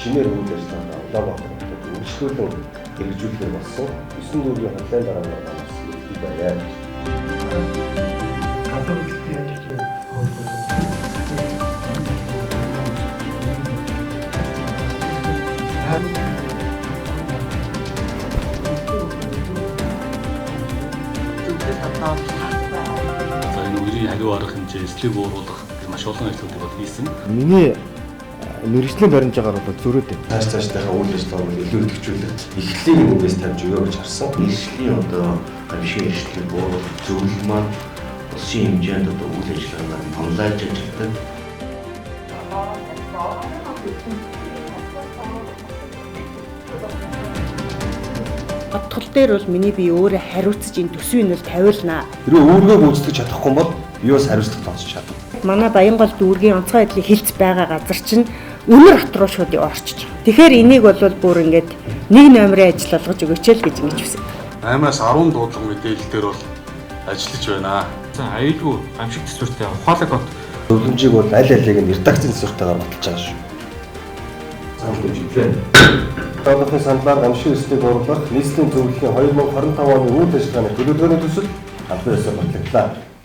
шинээр үйл ажиллагаа Улаанбаатар хотод үргэлжлүүлэн хэрэгжүүлэх болсон 9 дүүргийн хотлын дараагаар хэлдэг байна. За энэ үерийн хариу арга хэмжээ эслийг бууруулах маш олон ажлуудыг бол хийсэн. Миний мэргэжлийн баримжаагаар бол зөрөөд байна. Цаашдаа үйл ажиллагааг илүү идэвхжүүлэх эхлэлийн үгээс тавьж өгөө гэж харсан. Мэргэжлийн одоо гамшиг эрхлэлийг бууруулах зөвлөл маань улсын хэмжээнд одоо үйл ажиллагааг онлайн ажилладаг. Бодгол дээр бол миний би өөрөө хариуцж энэ төсвийг нь тавиулнаа. Хэрвээ өөргөө гүйцэтгэж чадахгүй бол юус хариуцлага тооцож чадна. Манай Баянгол дүүргийн онцгой байдлыг хэлж байгаа газар чинь өнөр хот руу шууд орчиж байгаа. Тэгэхээр энийг бол бүр ингээд нэг номерын ажил болгож өгөөч л гэж ингэж хүсэв. 8-аас 10 дуудлага мэдээлэлээр бол ажиллаж байна. За аюулгүй гамшиг төсвөртэй ухаалаг бод Зөвлөмжийг бол аль алиг нь редакцийн төсвөртэйгээр баталж байгаа шүү. Санал үзүүлээ. Одоогийн саналаар гамшиг эслийг бууруулах нийслэлийн зөвлөлийн 2025 оны үйл ажиллагааны төлөвлөгөөний төсөл албан ёсоор батлагдлаа.